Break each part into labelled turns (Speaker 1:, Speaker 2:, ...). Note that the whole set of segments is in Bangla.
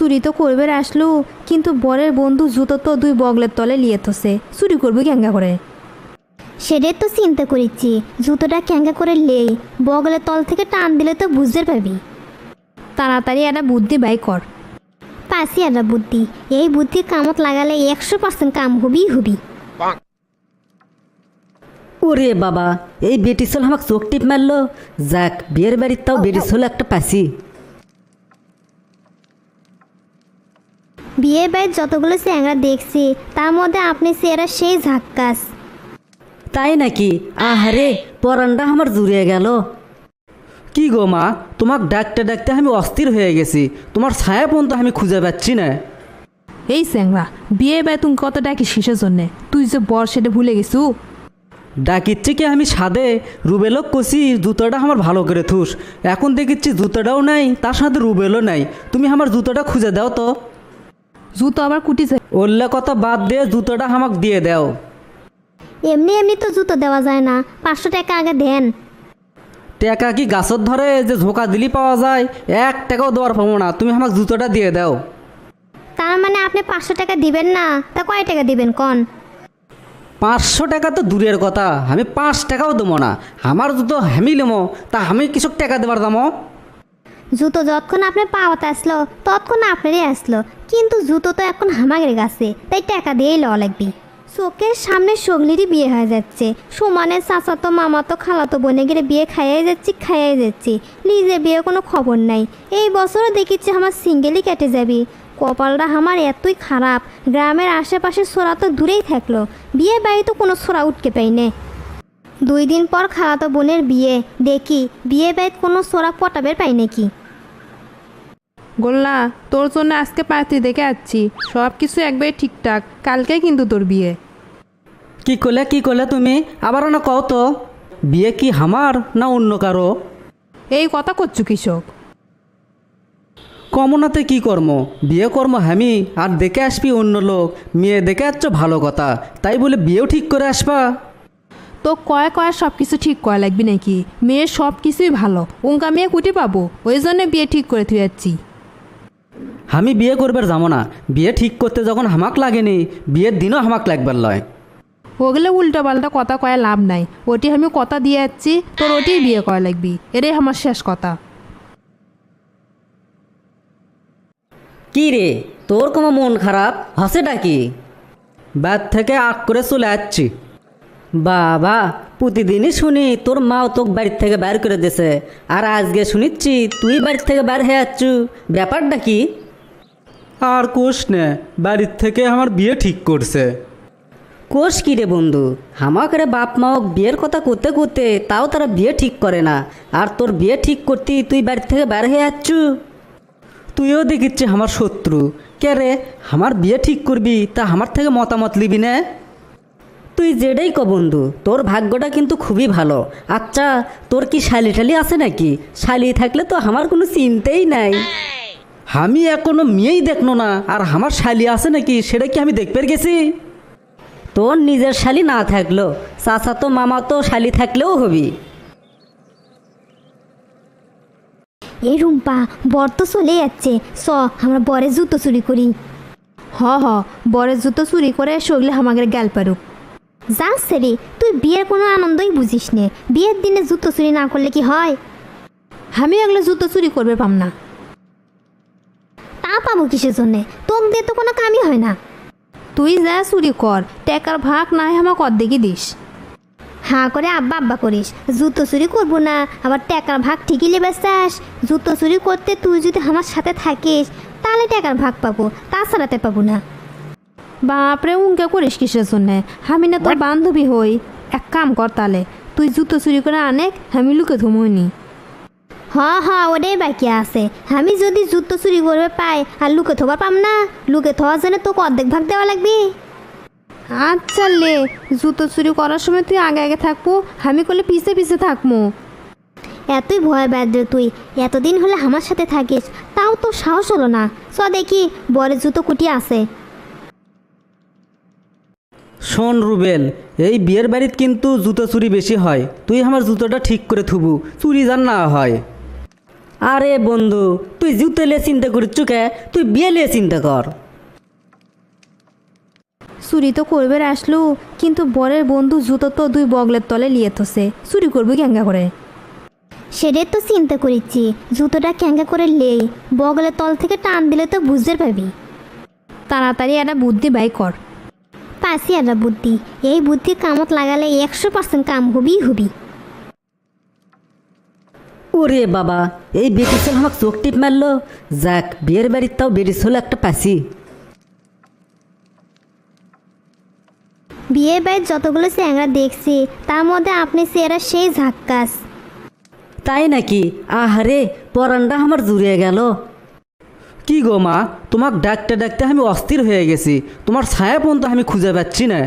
Speaker 1: চুরি তো করবে আসলো, কিন্তু বরের বন্ধু জুতো তো 2 বগলের তলে লিয়ে থসে, চুরি করবে কেঙ্গা করে?
Speaker 2: সেটাই তো চিন্তা করেছি, জুতোটা ক্যাঙ্গা করে লেই, বগলের তল থেকে টান দিলে তো বুঝতে পারবি।
Speaker 1: তাড়াতাড়ি একটা বুদ্ধি বাই কর।
Speaker 2: পাশি একটা বুদ্ধি, এই বুদ্ধি কামত লাগালে 100% কাম হবি হবি।
Speaker 3: ওরে বাবা, এই বেটিসল আমাকে চোখ টিপ মারলো। যাক, বিয়ের বাড়ির তাও বেটিসল একটা পাসি।
Speaker 2: বিয়ে বাড়ির যতগুলো চ্যাংরা দেখছি তার মধ্যে আপনি চেহারা সেই ঝাক্কাস।
Speaker 3: তাই নাকি? আহারে, পরানটা আমার জুড়িয়ে গেল।
Speaker 4: কি গো মা, তোমাকে ডাকতে ডাকতে আমি অস্থির হয়ে গেছি। তোমার ছায়া পর্যন্ত আমি খুঁজে পাচ্ছি না।
Speaker 1: এই স্যাংরা, বিয়ে বাই তুমি কত ডাকি কিসের জন্যে? তুই যে বর সেটা ভুলে গেছু?
Speaker 4: ডাকিচ্ছি কি আমি সাদে রুবেলক কষি জুতোটা আমার ভালো করে থুস। এখন দেখিচ্ছি জুতোটাও নাই, তার সাথে রুবেলও নাই। তুমি আমার জুতোটা খুঁজে দাও তো।
Speaker 1: জুতো আবার কুটিছে?
Speaker 4: ওল্লা কথা বাদ দিয়ে জুতোটা আমাকে দিয়ে দাও।
Speaker 2: এমনি এমনি তো জুতো দেওয়া যায় না, 500 টাকা আগে দেন।
Speaker 4: টাকা কি গাছত ধরে যে ঝোঁকা দিলি পাওয়া যায়? 1 টাকাও দেওয়ার পাবো না, তুমি আমাকে জুতোটা দিয়ে দাও।
Speaker 2: তার মানে আপনি 500 টাকা দিবেন না? তা কয় টাকা দিবেন কন?
Speaker 4: 500 টাকা তো দূরের কথা, আমি 5 টাকাও দেবো না। আমার জুতো আমি নেবো, তা আমি কিছু টাকা দেবার দামো।
Speaker 2: জুতো যতক্ষণ আপনি পাওয়াতে আসলো ততক্ষণ আপনারই আসলো, কিন্তু জুতো তো এখন হামাগের কাছে, তাই টাকা দিয়েই লওয়া লাগবে। চোখের সামনে সগলিরই বিয়ে হয়ে যাচ্ছে, সমানের চাচাতো মামাতো খালাতো বোনে গিয়ে বিয়ে খাইয়াই যাচ্ছি। নিজে বিয়ে কোনো খবর নাই। এই বছরও দেখিচ্ছি আমার সিঙ্গেলই কেটে যাবি। কপালটা আমার এতই খারাপ, গ্রামের আশেপাশে ছোড়া তো দূরেই থাকলো, বিয়ে বাড়ি তো কোনো ছোড়া উঠকে পাই নে। 2 দিন পর খালাতো বোনের বিয়ে, দেখি বিয়ে বাড়িতে কোনো ছোড়া পটাবের পাই নাকি।
Speaker 1: গোল্লা, তোর জন্য আজকে পার্টি দেখে আসছি, সব কিছু একবারে ঠিকঠাক। কালকে কিন্তু তোর বিয়ে।
Speaker 4: কি করলে তুমি? আবার না কও তো, বিয়ে কি আমার না অন্য কারো?
Speaker 1: এই কথা করছু কৃষক?
Speaker 4: কমনাতে কি কর্ম, বিয়ে কর্ম আমি, আর দেখে আসবি অন্য লোক। মেয়ে দেখে আসছ ভালো কথা, তাই বলে বিয়েও ঠিক করে আসবা?
Speaker 1: তো কয় সব কিছু ঠিক করা লাগবি নাকি? মেয়ের সব কিছুই ভালো, উঙ্কা মেয়ে কুটি পাবো, ওই জন্য বিয়ে ঠিক করে তুই যাচ্ছি।
Speaker 4: আমি বিয়ে করবার যাবো না। বিয়ে ঠিক করতে যখন হামাক লাগেনি, বিয়ের দিনও হামাক লাগবার লয়।
Speaker 1: ওগুলো উল্টো পাল্টা কথা কয়া লাভ নাই। ওটি আমি কথা দিয়ে যাচ্ছি, তোর ওটি বিয়ে করা লাগবি, এটাই আমার শেষ কথা।
Speaker 3: কি রে, তোর কোনো মন খারাপ হসে ডাকি?
Speaker 4: বাদ থেকে আগ করে চলে যাচ্ছি।
Speaker 3: বাবা, প্রতিদিনই শুনি তোর মাও তোকে বাড়ির থেকে বাইর করে দিছে, আর আজকে শুনিচ্ছি তুই বাড়ির থেকে বাইর হয়ে যাচ্ছু। ব্যাপারটা কি?
Speaker 4: আর কোষ নে, বাড়ির থেকে আমার বিয়ে ঠিক করছে।
Speaker 3: কোষ কি রে বন্ধু, আমাকে বাপ মাও বিয়ের কথা করতে করতে তাও তারা বিয়ে ঠিক করে না, আর তোর বিয়ে ঠিক করতে তুই বাড়ির থেকে বাইর হয়ে যাচ্ছু।
Speaker 4: তুইও দেখিচ্ছি আমার শত্রু। কে রে, আমার বিয়ে ঠিক করবি তা আমার থেকে মতামত লিবি না?
Speaker 3: তুই যেটাই ক বন্ধু, তোর ভাগ্যটা কিন্তু খুবই ভালো। আচ্ছা, তোর কি শালি ঠালি আছে নাকি? শালি থাকলে তো আমার কোনো চিন্তাই নাই।
Speaker 4: আমি এখনো মেয়েই দেখনো না, আর আমার শালি আছে নাকি সেটা কি আমি দেখতে গেছি?
Speaker 3: তোর নিজের শালি না থাকলো, চাচা তো মামা তো শালি থাকলেও হবি।
Speaker 2: এই রুম্পা, বর তো চলে যাচ্ছে, আমরা বরের জুতো চুরি করি।
Speaker 1: হ, বরের জুতো চুরি করে সগলে আমাদের গাল পারুক।
Speaker 2: যাচ্ছে রে, তুই বিয়ের কোনো আনন্দই বুঝিস নে। বিয়ের দিনে জুতো চুরি না করলে কি হয়?
Speaker 1: আমি এগুলো জুতো চুরি করবে পাম না।
Speaker 2: তা পাবো কিসের জন্যে? তোক দিয়ে তো কোনো কামই হয় না।
Speaker 1: তুই যা চুরি কর, টাকার ভাগ নাই আমাকে অর্ধেকই দিস।
Speaker 2: হাঁ করে আব্বা করিস, জুতো চুরি করবো না আবার টাকার ভাগ ঠিকই লেবে চাস? জুতো চুরি করতে তুই যদি আমার সাথে থাকিস তাহলে টাকার ভাগ পাবো, তাছাড়াতে পাবো না।
Speaker 1: বাপরে, উঙ্কে করিস কিসের জন্যে? আমি না তোর বান্ধবী হই। এক কাম কর তাহলে, তুই জুতো চুরি করে আনেক, আমি লুকে ধুমনি।
Speaker 2: ওটাই বাকি আছে। আমি যদি জুতো চুরি করবে পাই আর লুকে থবার পাম না, লুকে থওয়ার জন্য তোকে অর্ধেক ভাগ দেওয়া লাগবে।
Speaker 1: আচ্ছা লে, জুতো চুরি করার সময় তুই আগে আগে থাকবো, আমি করলে পিছে পিছে থাকবো।
Speaker 2: এতই ভয় ব্যাদ্র তুই, এতদিন হলে আমার সাথে থাকিস, তাও তো সাহস হলো না। দেখি বরের জুতো কুটি আছে।
Speaker 4: শোন রুবেল, এই বিয়ের বাড়িতে কিন্তু জুতো চুরি বেশি হয়। তুই আমার জুতোটা ঠিক করে থুবু, চুরি যেন না হয়।
Speaker 3: আরে বন্ধু, তুই জুতো নিয়ে চিন্তা করছু কে? তুই বিয়ে নিয়ে চিন্তা কর।
Speaker 1: চুরি তো করবে আসলো, কিন্তু বরের বন্ধু জুতো তো দুই বগলের তলে লিয়ে থসে, চুরি করবি ক্যাঙ্গা করে?
Speaker 2: সেটাই তো চিন্তা করেছি, জুতোটা ক্যাঙ্গা করে লেই বগলের তল থেকে টান দিলে তো বুঝতে পারবি।
Speaker 1: তাড়াতাড়ি একটা বুদ্ধি বাই কর।
Speaker 2: পাশি একটা বুদ্ধি, এই বুদ্ধি কামত লাগালে 100% কাম হবি।
Speaker 3: ওরে বাবা, এই বেটিসল আমাকে চোখ টিপ মারলো। যাক, বিয়ের বাড়ির তাও বেটিসল একটা পাসি।
Speaker 2: বিয়ে বাড়ির যতগুলো চ্যাংরা দেখছি তার মধ্যে আপনি চেহারা সেই ঝাক্কাস।
Speaker 3: তাই নাকি? আহারে, পরানটা আমার জুড়িয়ে গেল।
Speaker 4: কি গো মা, তোমাকে ডাকতে ডাকতে আমি অস্থির হয়ে গেছি। তোমার ছায়া পর্যন্ত আমি খুঁজে পাচ্ছি না।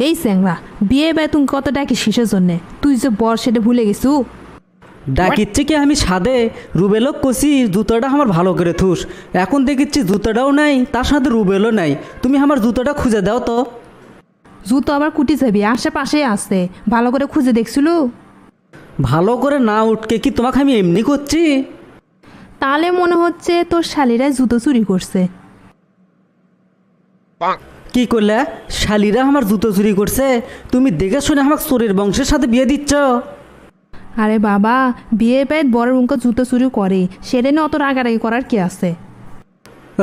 Speaker 1: এই স্যাংরা, বিয়ে বাই তুমি কত ডাকি শিশের জন্যে? তুই যে বর সেটা ভুলে গেছু?
Speaker 4: ডাকিচ্ছি কি আমি সাদে রুবেলক কষি জুতোটা আমার ভালো করে থুস। এখন দেখিচ্ছি জুতোটাও নাই, তার সাথে রুবেলও নাই। তুমি আমার জুতোটা খুঁজে দাও তো।
Speaker 1: জুতো আবার কুটি যাবি, আশেপাশেই আছে, ভালো করে খুঁজে দেখছিল?
Speaker 4: ভালো করে না উঠকে কি তোমাকে আমি এমনি করছি?
Speaker 1: তাহলে মনে হচ্ছে তোর শালিরা জুতো চুরি করছে।
Speaker 4: কি করলে? শালিরা আমার জুতো চুরি করছে? তুমি দেখে শুনে আমাকে চোরের বংশের সাথে বিয়ে দিচ্ছ?
Speaker 1: আরে বাবা, বিয়ে বাই বরের মুখে জুতো চুরি করে, সেটা নিয়ে অত রাগারাগি করার কি আছে?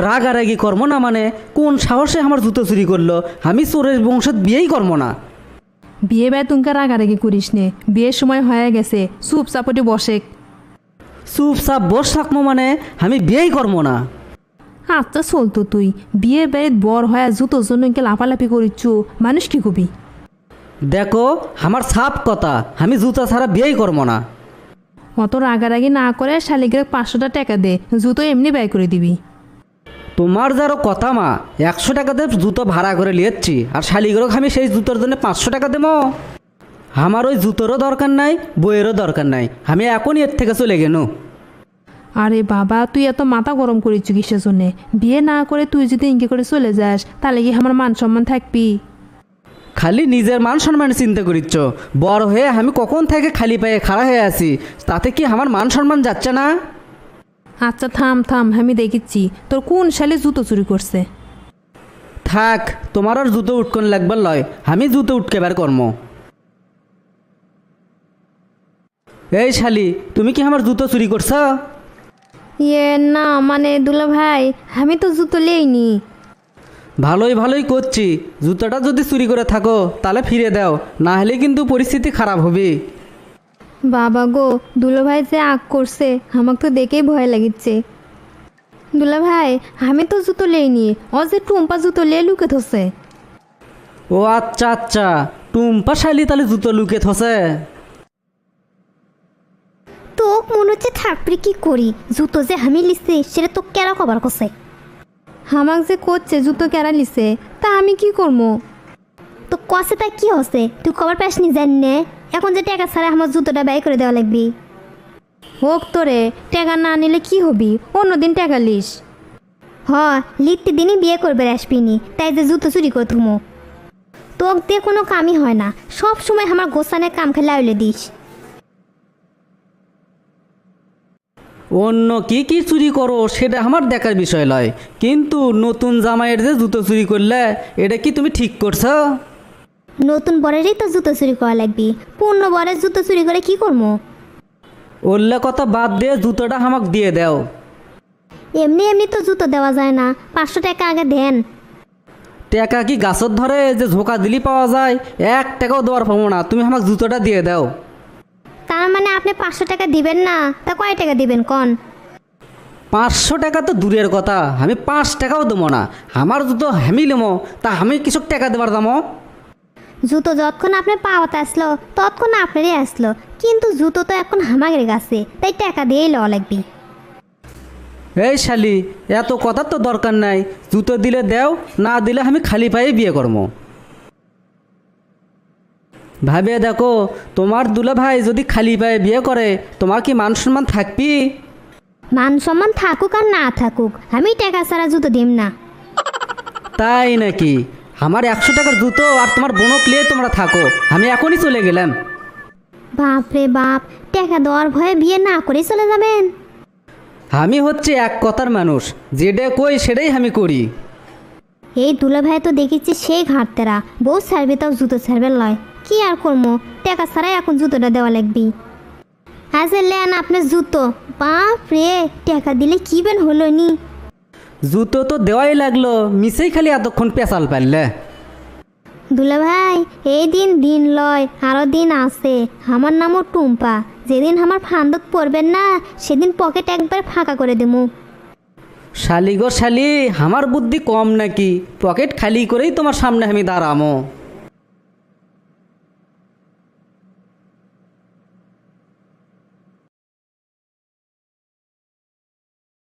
Speaker 4: রাগারাগি কর্ম না মানে? কোন সাহসে আমার জুতো চুরি করলো? আমি চোরের বংশত বিয়েই কর্ম না।
Speaker 1: বিয়ে বাই তুমি রাগারাগি করিস নে, বিয়ের সময় হয়ে গেছে, চুপ চাপটি বসে।
Speaker 4: চুপচাপ বস থাকবো মানে? আমি বিয়েই কর্ম না।
Speaker 1: আচ্ছা চলতো, তুই বিয়ে বাড়িত বর হয়ে জুতোর জন্য কে লাফালাফি করিচ্ছু, মানুষ কি কবি?
Speaker 4: দেখো, আমার ছাপ কথা, আমি জুতা ছাড়া বিয়েই কর্ম না।
Speaker 1: অত রাগারাগি না করে শালিকে 500টা টাকা দে, জুতো এমনি ব্যয় করে দিবি।
Speaker 4: তোমার যারও কথা মা, 100 টাকাতে জুতো ভাড়া করে নিয়েছি, আর শালিগুলোকে আমি সেই জুতোর জন্য 500 টাকা দেবো? আমার ওই জুতোরও দরকার নাই, বইয়েরও দরকার নাই। আমি এখনই এর থেকে চলে গেল।
Speaker 1: আরে বাবা, তুই এত মাথা গরম করিচ্ছু কিসের জন্যে? বিয়ে না করে তুই যদি ইনকে করে চলে যাস, তাহলে কি আমার মান সম্মান থাকবি?
Speaker 4: খালি নিজের মান সম্মান চিন্তা করিচ্ছ। বড় হয়ে আমি কখন থেকে খালি পায়ে খাড়া হয়ে আছি, তাতে কি আমার মান সম্মান যাচ্ছে না?
Speaker 1: আচ্ছা থাম থাম, আমি দেখিচ্ছি তোর কোন শালে জুতো চুরি করছে।
Speaker 4: থাক, তোমার আর জুতো উঠকন লাগবার লয়, আমি জুতো উঠকে বার কর্ম। এই শালি, তুমি কি আমার জুতো চুরি করছ?
Speaker 1: না মানে দুলা ভাই, আমি তো জুতো লেইনি।
Speaker 4: ভালোই ভালোই করছি। জুতোটা যদি চুরি করে থাকো তাহলে ফিরে দাও, না হলে কিন্তু পরিস্থিতি খারাপ হবে।
Speaker 1: বাবা গো, দুলা ভাই যে আগ করছে, আমাকে তো দেখেই ভয় লাগিচ্ছে। দুলা ভাই, আমি তো জুতো লেইনি, ও যে টুম্পা জুতো লে লুকে থসে।
Speaker 4: ও আচ্ছা আচ্ছা, টুম্পা শালি তাহলে জুতো লুকে থসে।
Speaker 2: তোক মনে হচ্ছে থাকবি কি করি, জুতো যে আমি লিখছি সেটা তো কেন কবার করছে।
Speaker 1: আমাক যে করছে জুতো কেরা লিছে, তা আমি কি করবো?
Speaker 2: তো কষে তা কি হচ্ছে, তুই কবার পাস নি জানি নে, এখন যে টাকা ছাড়া আমার জুতোটা ব্যয় করে দেওয়া লাগবি।
Speaker 1: হোক তোরে, টাকা না নিলে কি হবি, অন্যদিন টাকা লিস।
Speaker 2: লিখতে দিনই বিয়ে করবে আসবিনি, তাই যে জুতো চুরি করে থুমো। তোক দিয়ে কোনো কামই হয় না, সব সময় আমার গোসানের কাম খেলে আইলে দিস।
Speaker 4: অন্য কি কি চুরি করো সেটা আমার দেখার বিষয় নয়, কিন্তু নতুন জামাইয়ের যে জুতো চুরি করলে, এটা কি তুমি ঠিক করছো?
Speaker 2: নতুন বরেরই তো জুতো চুরি করা লাগবি, পূর্ণ বরের জুতো চুরি করে কি করবো?
Speaker 4: ওল্লা কথা বাদ দিয়ে জুতোটা আমাকে দিয়ে দাও।
Speaker 2: এমনি এমনি তো জুতো দেওয়া যায় না, 500 টাকা আগে দেন।
Speaker 4: টাকা কি গাছত ধরে যে ঝোঁকা দিলি পাওয়া যায়? 1 টাকাও দেওয়ার পাবো না, তুমি আমাকে জুতোটা দিয়ে দাও।
Speaker 2: তার মানে আপনি 500 টাকা দিবেন না, তা কয় টাকা দিবেন কন?
Speaker 4: 500 টাকা তো দূরের কথা, আমি 5 টাকাও দেবো না। আমার জুতো আমি নেবো, তা আমি কিছু টাকা দেবার দামো?
Speaker 2: জুতো যতক্ষণ আপনার পাওয়াতে আসলো ততক্ষণ আপনারই আসলো, কিন্তু জুতো তো এখন আমাদের কাছে, তাই টাকা দিয়েই লওয়া লাগবি।
Speaker 4: এই শালি, এত কথার তো দরকার নাই। জুতো দিলে দেও, না দিলে আমি খালি পায়ে বিয়ে করবো। ভাবে দেখো, তোমার দুলা ভাই যদি খালি পায়ে বিয়ে করে, তোমার কি মান সম্মান থাকবি?
Speaker 2: মান সম্মান থাকুক আর না থাকুক, আমি টাকা ছাড়া জুতো দিম না।
Speaker 4: তাই নাকি? আমার 100 টাকার জুতো আর তোমার বোনক নিয়ে তোমরা থাকো, আমি এখনই চলে গেলাম।
Speaker 2: বাপ রে বাপ, টাকা দেওয়ার ভয়ে বিয়ে না করে চলে যাবেন?
Speaker 4: আমি হচ্ছে এক কথার মানুষ, যেটা কই সেটাই আমি করি।
Speaker 2: এই দুলাভাই তো দেখিচ্ছি সেই ঘাটতেরা, বউ ছাড়বে তাও জুতো ছাড়বে লয়। কি আর করবো, টাকা ছাড়াই এখন জুতোটা দেওয়া লাগবি। আচ্ছা লেন আপনার জুতো। বাপ রে, টাকা দিলে কি বেন হলো নি।
Speaker 4: জুতো তো দেওয়াই লাগলো, মিসেই খালি এতক্ষণ পেঁচাল পারলে।
Speaker 2: দুলাভাই এই দিন দিন লয়, আরও দিন আছে। আমার নামও টুম্পা। যেদিন আমার ফান্দত পড়বেন না, সেদিন পকেট একবার ফাঁকা করে দেবো।
Speaker 4: শালি গো শালি, আমার বুদ্ধি কম নাকি? পকেট খালি করেই তোমার সামনে আমি দাঁড়ামো।